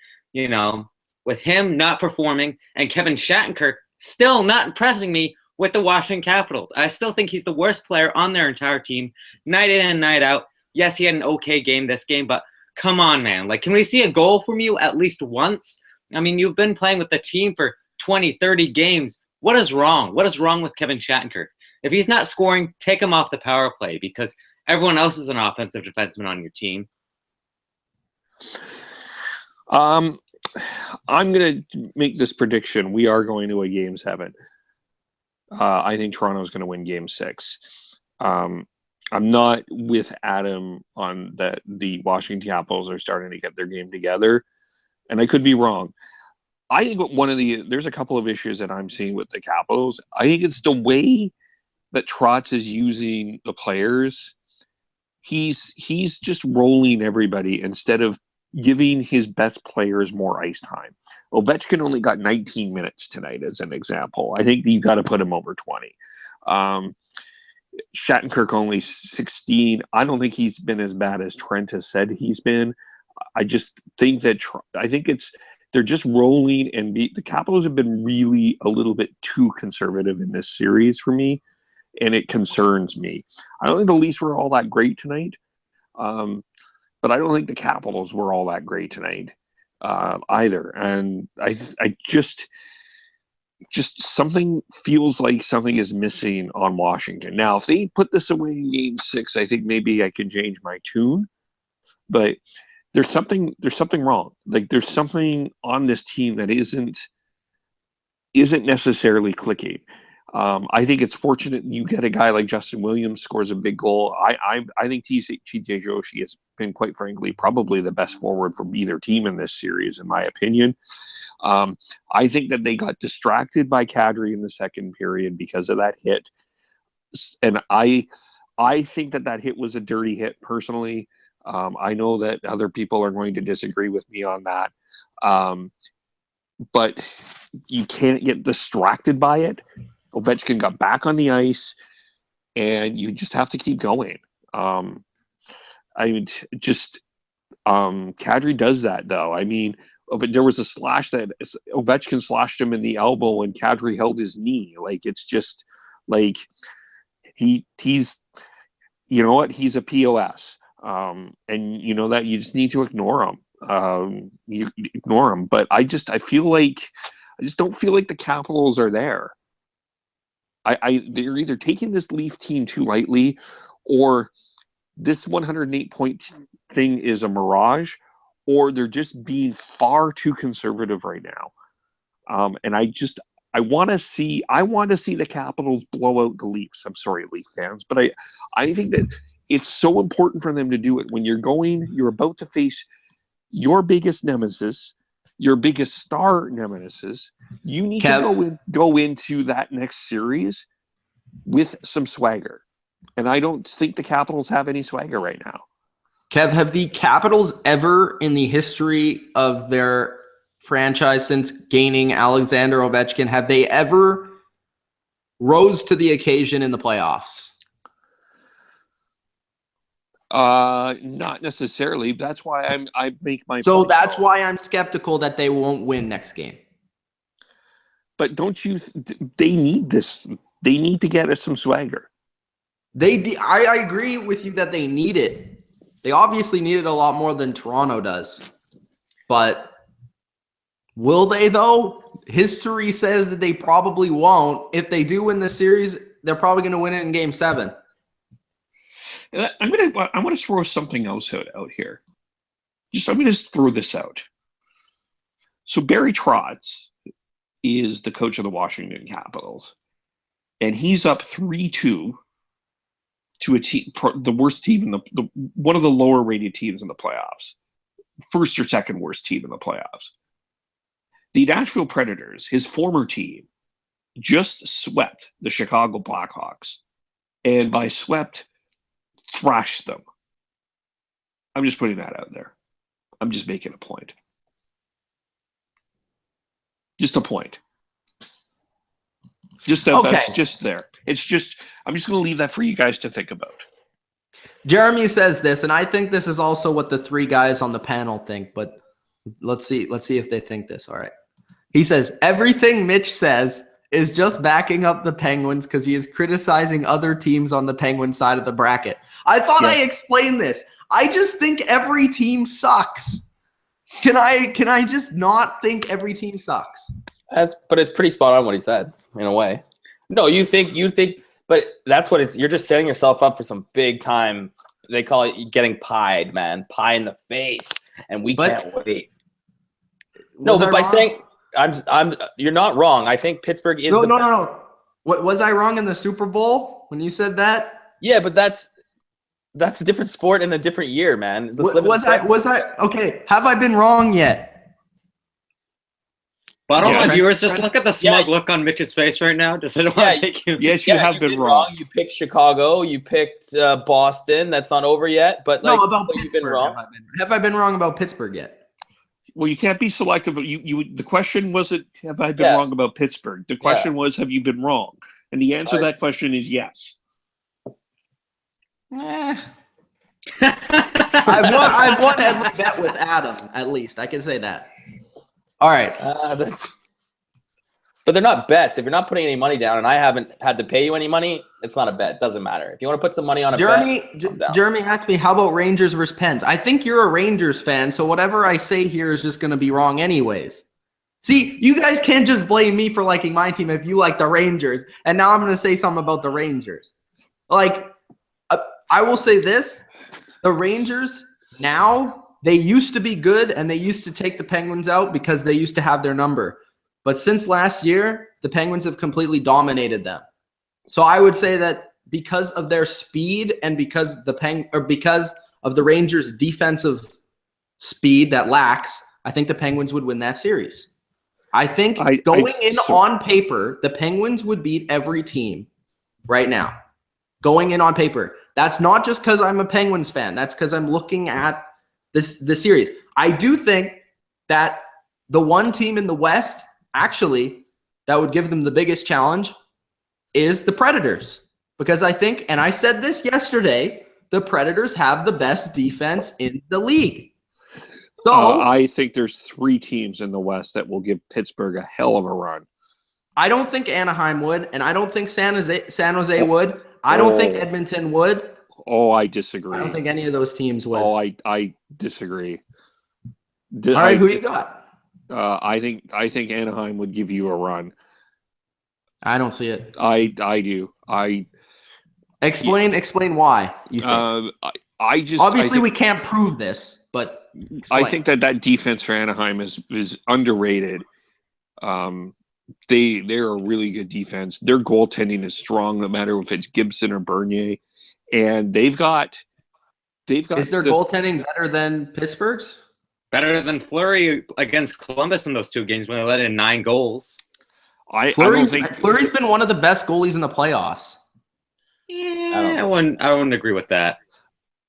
with him not performing and Kevin Shattenkirk still not impressing me with the Washington Capitals. I still think he's the worst player on their entire team, night in and night out. Yes, he had an okay game this game, but come on, man. Like, can we see a goal from you at least once? I mean, you've been playing with the team for 20, 30 games. What is wrong? What is wrong with Kevin Shattenkirk? If he's not scoring, take him off the power play because everyone else is an offensive defenseman on your team. I'm going to make this prediction. We are going to a Game 7. I think Toronto's going to win Game 6. I'm not with Adam on that the Washington Capitals are starting to get their game together, and I could be wrong. I think there's a couple of issues that I'm seeing with the Capitals. I think it's the way that Trotz is using the players. He's just rolling everybody instead of giving his best players more ice time. Ovechkin only got 19 minutes tonight, as an example. I think you got to put him over 20. Shattenkirk only 16. I don't think he's been as bad as Trent has said he's been. I just think that they're just rolling, and the Capitals have been really a little bit too conservative in this series for me, and it concerns me. I don't think the Leafs were all that great tonight, but I don't think the Capitals were all that great tonight either. And I just something feels like something is missing on Washington. Now, if they put this away in Game 6, I think maybe I can change my tune. But there's something wrong. Like, there's something on this team that isn't necessarily clicking. I think it's fortunate you get a guy like Justin Williams scores a big goal. I think TJ Oshie has been, quite frankly, probably the best forward from either team in this series, in my opinion. I think that they got distracted by Kadri in the second period because of that hit. And I think that hit was a dirty hit, personally. I know that other people are going to disagree with me on that. But you can't get distracted by it. Ovechkin got back on the ice, and you just have to keep going. Kadri does that, though. I mean, there was a slash that Ovechkin slashed him in the elbow when Kadri held his knee. Like, it's just like he's you know what? He's a POS. And you know that you just need to ignore him. You ignore him. But I just don't feel like the Capitals are there. They're either taking this Leaf team too lightly, or this 108-point thing is a mirage, or they're just being far too conservative right now. And I want to see the Capitals blow out the Leafs. I'm sorry, Leaf fans, but I think that it's so important for them to do it when you're about to face your biggest nemesis your biggest star nemesis, you need Kev. to go into that next series with some swagger. And I don't think the Capitals have any swagger right now. Kev, have the Capitals ever in the history of their franchise since gaining Alexander Ovechkin, have they ever rose to the occasion in the playoffs? Not necessarily. That's why I make my So point. that's why I'm skeptical that they won't win next game. But don't you? They need this. They need to get us some swagger. I agree with you that they need it. They obviously need it a lot more than Toronto does. But will they, though? History says that they probably won't. If they do win the series, they're probably going to win it in Game 7. I'm gonna throw something else out here. I'm gonna throw this out. So Barry Trotz is the coach of the Washington Capitals, and he's up 3-2 to a team, the worst team in the one of the lower rated teams in the playoffs, first or second worst team in the playoffs. The Nashville Predators, his former team, just swept the Chicago Blackhawks, and by swept, thrashed them. I'm just putting that out there. I'm just making a point. Just a point. Okay. That's just there. It's just, I'm just going to leave that for you guys to think about. Jeremy says this, and I think this is also what the three guys on the panel think, but let's see if they think this. All right. He says, everything Mitch says is just backing up the Penguins because he is criticizing other teams on the Penguin side of the bracket. I thought I explained this. I just think every team sucks. Can I just not think every team sucks? But it's pretty spot on what he said in a way. No, you think, but that's what you're just setting yourself up for some big time. They call it getting pied, man. Pie in the face, and we can't wait. No, but by saying you're not wrong. I think Pittsburgh is No. What was I wrong in the Super Bowl when you said that? Yeah, but that's a different sport in a different year, man. Was I okay? Have I been wrong yet? Bottom viewers, just look at the smug look on Mitch's face right now. Does anyone want to take him? Yes, you have been wrong. You picked Chicago. You picked Boston. That's not over yet. But about Pittsburgh. You've been wrong. Have I been wrong about Pittsburgh yet? Well, you can't be selective. The question wasn't have I been wrong about Pittsburgh. The question was have you been wrong? And the answer to that question is yes. I've won every bet with Adam, at least. I can say that. All right. But they're not bets. If you're not putting any money down, and I haven't had to pay you any money, it's not a bet. It doesn't matter. If you want to put some money on a bet, Jeremy asked me, how about Rangers versus Pens? I think you're a Rangers fan, so whatever I say here is just going to be wrong anyways. See, you guys can't just blame me for liking my team if you like the Rangers, and now I'm going to say something about the Rangers. I will say this. The Rangers now, they used to be good, and they used to take the Penguins out because they used to have their number. But since last year, the Penguins have completely dominated them. So I would say that because of their speed and because of the Rangers' defensive speed that lacks, I think the Penguins would win that series. I think on paper, the Penguins would beat every team right now. Going in on paper. That's not just because I'm a Penguins fan. That's because I'm looking at the series. I do think that the one team in the West, actually, that would give them the biggest challenge is the Predators. Because I think, and I said this yesterday, the Predators have the best defense in the league. So I think there's 3 teams in the West that will give Pittsburgh a hell of a run. I don't think Anaheim would, and I don't think San Jose would. I don't think Edmonton would. Oh, I disagree. I don't think any of those teams would. Oh, I disagree. All right, who do you got? I think Anaheim would give you a run. I don't see it. I do. Explain why you think. Obviously we can't prove this, but explain. I think that defense for Anaheim is underrated. They're a really good defense. Their goaltending is strong, no matter if it's Gibson or Bernier, and they've got. Is their goaltending better than Pittsburgh's? Better than Fleury against Columbus in those 2 games when they let in 9 goals. I don't think Fleury's been one of the best goalies in the playoffs. I wouldn't agree with that.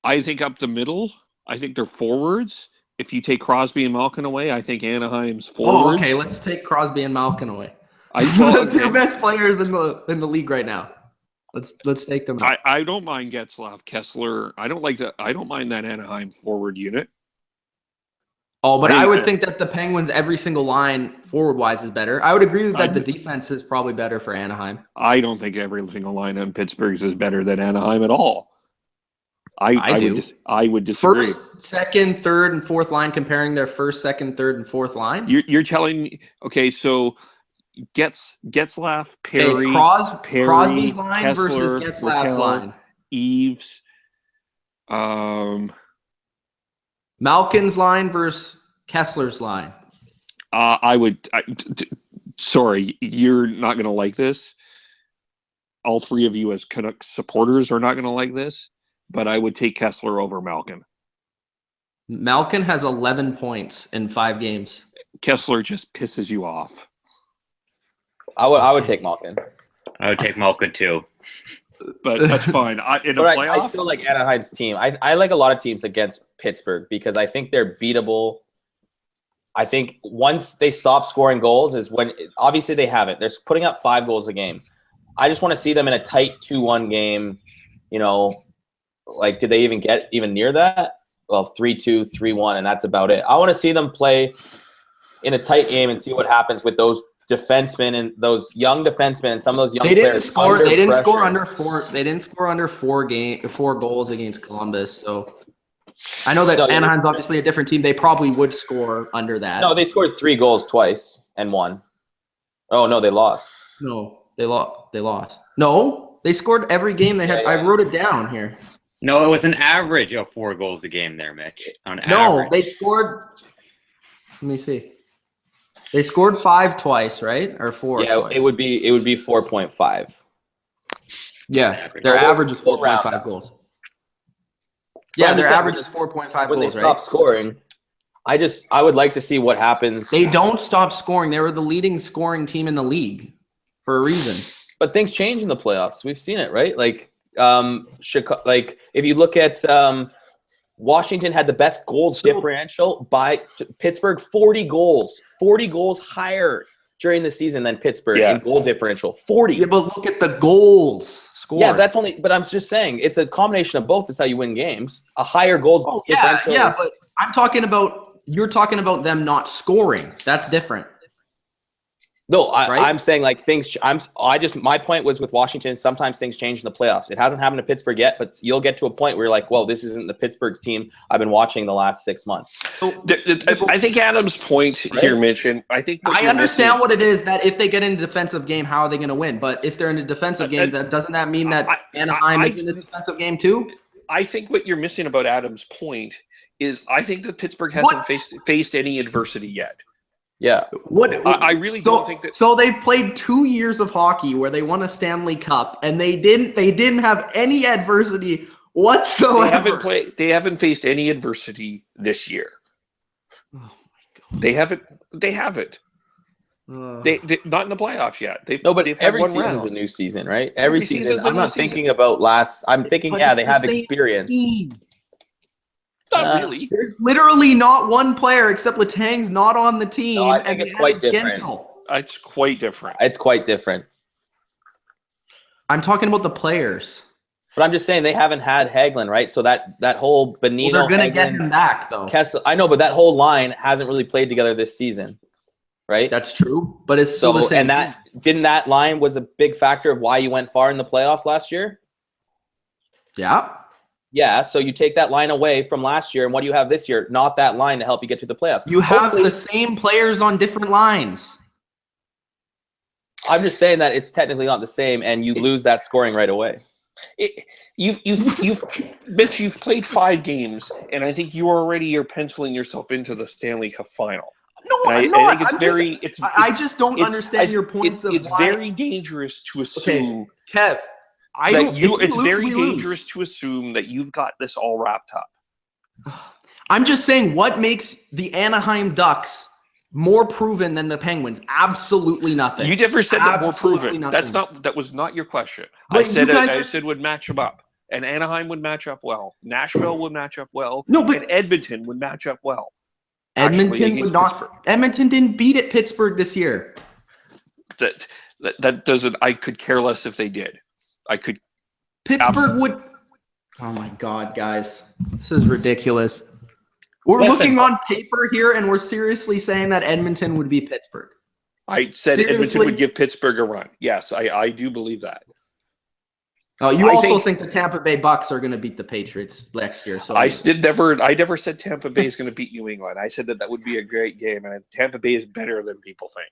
I think up the middle, I think they're forwards. If you take Crosby and Malkin away, I think Anaheim's forwards. Oh, okay. Let's take Crosby and Malkin away. well, The 2 best players in the league right now. Let's take them. I don't mind Getzlaf, Kessler. I don't mind that Anaheim forward unit. Oh, but I would think that the Penguins, every single line forward-wise is better. I would agree that the defense is probably better for Anaheim. I don't think every single line on Pittsburgh's is better than Anaheim at all. I would disagree. First, second, third, and fourth line, comparing their first, second, third, and fourth line? You're telling me, okay, so Getzlaf, Perry, Perry, Crosby's line Kessler, versus Getzlaf's line. Eves, Malkin's line versus Kessler's line. Sorry, you're not going to like this. All 3 of you as Canucks supporters are not going to like this, but I would take Kessler over Malkin. Malkin has 11 points in 5 games. Kessler just pisses you off. I would take Malkin. I would take Malkin too. But that's fine. I still like Anaheim's team. I like a lot of teams against Pittsburgh because I think they're beatable. I think once they stop scoring goals is when obviously they haven't. They're putting up 5 goals a game. I just want to see them in a tight 2-1 game. Like did they even get near that? Well, 3-2, 3-1, and that's about it. I want to see them play in a tight game and see what happens with those defensemen and those young defensemen and some of those young players. They didn't score under 4. They didn't score under 4 goals against Columbus. So I know that Anaheim's obviously a different team. They probably would score under that. No, they scored 3 goals twice and won. Oh no, they lost. No, they lost. No, they scored every game they had. Yeah. I wrote it down here. No, it was an average of 4 goals a game there, Mitch. They scored. Let me see. They scored 5 twice, right? Or 4? Yeah, twice. It would be 4.5. Yeah, their average is 4.5 goals. Yeah, their average is 4.5 goals, when they stop scoring, I would like to see what happens. They don't stop scoring. They were the leading scoring team in the league for a reason. But things change in the playoffs. We've seen it, right? Like if you look at Washington had the best goals differential by Pittsburgh, 40 goals higher during the season than Pittsburgh in goal differential. 40. Yeah, but look at the goals scored. Yeah, but I'm just saying it's a combination of both. That's how you win games. A higher goals differential. Yeah, but you're talking about them not scoring. That's different. No, I'm saying like things. My point was with Washington. Sometimes things change in the playoffs. It hasn't happened to Pittsburgh yet, but you'll get to a point where you're like, "Well, this isn't the Pittsburgh's team I've been watching the last 6 months." So, I think Adam's point here, Mitch, and I think I understand what it is that if they get in a defensive game, how are they going to win? But if they're in a defensive game, doesn't that mean that Anaheim is in a defensive game too? I think what you're missing about Adam's point is I think that Pittsburgh hasn't faced any adversity yet. Yeah. I really don't think that. So they've played 2 years of hockey where they won a Stanley Cup, and they didn't have any adversity whatsoever. They haven't faced any adversity this year. Oh my God. They haven't. They not in the playoffs yet. Every season is a new season, right? Every season. I'm not thinking about last. I'm thinking, they have experience. Not really. There's literally not one player except Letang's not on the team. No, I think it's quite different. It's quite different. It's quite different. I'm talking about the players. But I'm just saying they haven't had Hagelin, right? So that whole Benino. Well, they're going to get him back, though. Kessel, I know, but that whole line hasn't really played together this season, right? That's true, but it's still the same. And that line was a big factor of why you went far in the playoffs last year? Yeah. Yeah, so you take that line away from last year, and what do you have this year? Not that line to help you get to the playoffs. You have the same players on different lines. I'm just saying that it's technically not the same, and you lose that scoring right away. Mitch, you've played 5 games, and I think you're penciling yourself into the Stanley Cup final. No, I'm not. I just don't understand your points of it's why. Very dangerous to assume. Okay, Kev. It's very dangerous to assume that you've got this all wrapped up. I'm just saying, what makes the Anaheim Ducks more proven than the Penguins? Absolutely nothing. You never said that more Absolutely proven. nothing. That was not your question. But I said would match them up. And Anaheim would match up well. Nashville would match up well. No, but and Edmonton would match up well. Edmonton would not. Pittsburgh. Edmonton didn't beat at Pittsburgh this year. That doesn't. I could care less if they did. I could. Pittsburgh would. Oh my God, guys, this is ridiculous. We're Listen, looking on paper here, and we're seriously saying that Edmonton would be Pittsburgh. I said Seriously? Edmonton would give Pittsburgh a run. Yes, I do believe that. Oh, you I also think think the Tampa Bay Bucks are going to beat the Patriots next year. So I never said Tampa Bay is going to beat New England. I said that would be a great game, and Tampa Bay is better than people think.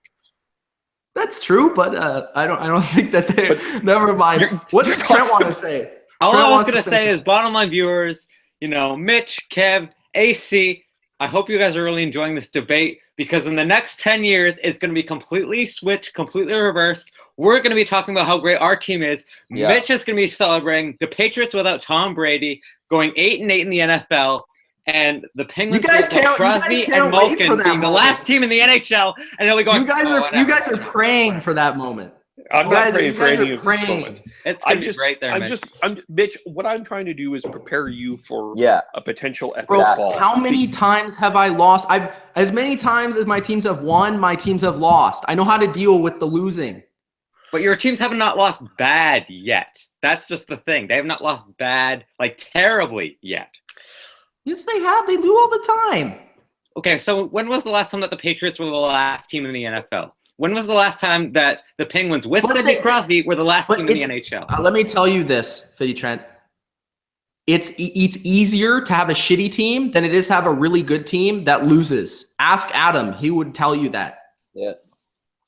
that's true, but I don't think that they. Never mind. What does Trent want to say? All Trent I was wants going to say is, bottom line viewers, Mitch, Kev, AC, I hope you guys are really enjoying this debate, because in the next 10 years, it's going to be completely switched, completely reversed. We're going to be talking about how great our team is. Yeah. Mitch is going to be celebrating the Patriots without Tom Brady, going 8-8 in the NFL, and the Penguins with Crosby and Malkin being the last team in the NHL, and they'll be going. You guys are praying for that moment. I'm not praying for any of this moment. It's going to be great there, Mitch, what I'm trying to do is prepare you for a potential epic fall. How many times have I lost? As many times as my teams have won, my teams have lost. I know how to deal with the losing. But your teams have not lost bad yet. That's just the thing. They have not lost bad, terribly yet. Yes, they have. They lose all the time. Okay, so when was the last time that the Patriots were the last team in the NFL? When was the last time that the Penguins with Sidney Crosby were the last team in the NHL? Let me tell you this, Fitty Trent. It's easier to have a shitty team than it is to have a really good team that loses. Ask Adam. He would tell you that. Yeah.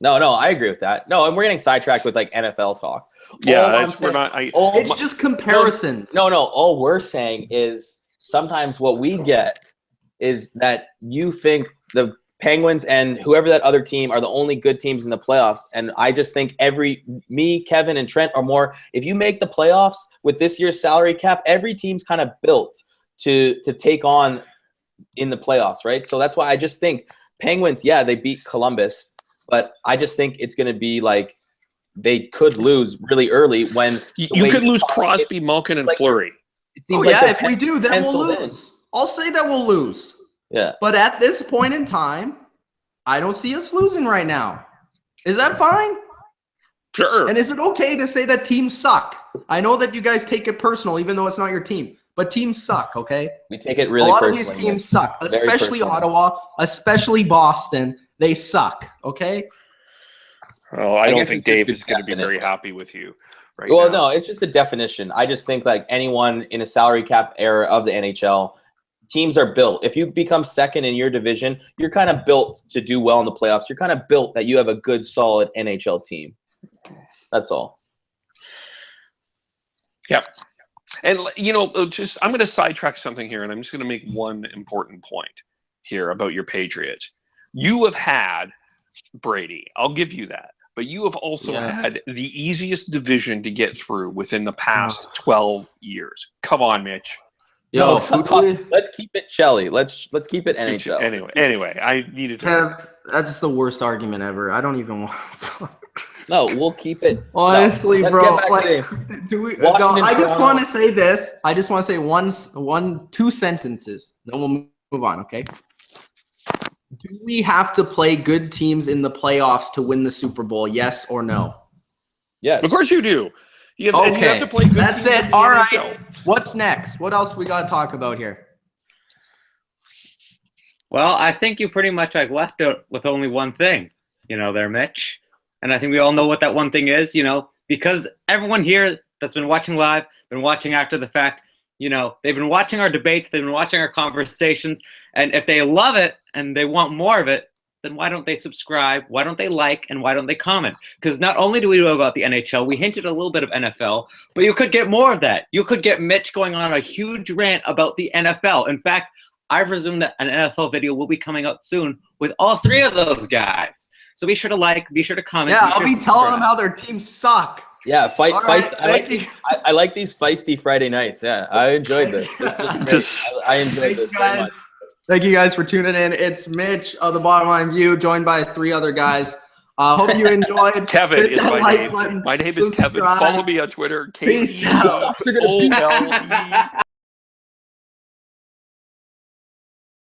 No, I agree with that. No, and we're getting sidetracked with NFL talk. Yeah, we're not. It's just comparisons. No. All we're saying is sometimes what we get is that you think the Penguins and whoever that other team are the only good teams in the playoffs. And I just think me, Kevin, and Trent are more. If you make the playoffs with this year's salary cap, every team's kind of built to take on in the playoffs, right? So that's why I just think Penguins, they beat Columbus. But I just think it's going to be they could lose really early when you could lose Crosby, Malkin, and Fleury. If we do, then we'll lose. I'll say that we'll lose. Yeah. But at this point in time, I don't see us losing right now. Is that fine? Sure. And is it okay to say that teams suck? I know that you guys take it personal, even though it's not your team. But teams suck, okay? We take it really personally. A lot of these teams suck, especially Ottawa, especially Boston. They suck, okay? Oh, I don't think Dave is going to be very happy with you right now. No, it's just a definition. I just think anyone in a salary cap era of the NHL, teams are built. If you become second in your division, you're kind of built to do well in the playoffs. You're kind of built that you have a good, solid NHL team. That's all. Yep. And, I'm going to sidetrack something here, and I'm just going to make one important point here about your Patriots. You have had Brady. I'll give you that. But you have also had the easiest division to get through within the past 12 years. Come on, Mitch. Let's keep it Shelly. Let's keep it NHL. Anyway, I needed to. Kev, that's the worst argument ever. I don't even want to. No, we'll keep it. Honestly, bro. I just want to say this. I just want to say two sentences. Then we'll move on, okay? Do we have to play good teams in the playoffs to win the Super Bowl? Yes or no? Yes. Of course you do. You have to play good That's teams. it. All right. What's next? What else we got to talk about here? Well, I think you pretty much left out with only one thing, there, Mitch. And I think we all know what that one thing is, because everyone here that's been watching live, been watching after the fact, they've been watching our debates, they've been watching our conversations, and if they love it and they want more of it, then why don't they subscribe? Why don't they like? And why don't they comment? Because not only do we know about the NHL, we hinted a little bit of NFL, but you could get more of that. You could get Mitch going on a huge rant about the NFL. In fact, I presume that an NFL video will be coming out soon with all three of those guys. So be sure to be sure to comment. Yeah, I'll be telling them how their teams suck. Yeah, I like these feisty Friday nights. Yeah, I enjoyed this. I enjoyed this very much. Thank you guys for tuning in. It's Mitch of the Bottom Line View, joined by 3 other guys. Hope you enjoyed. Kevin Hit is that my like name. button, My name is Kevin. subscribe. Follow me on Twitter. Peace out. KEVOLE.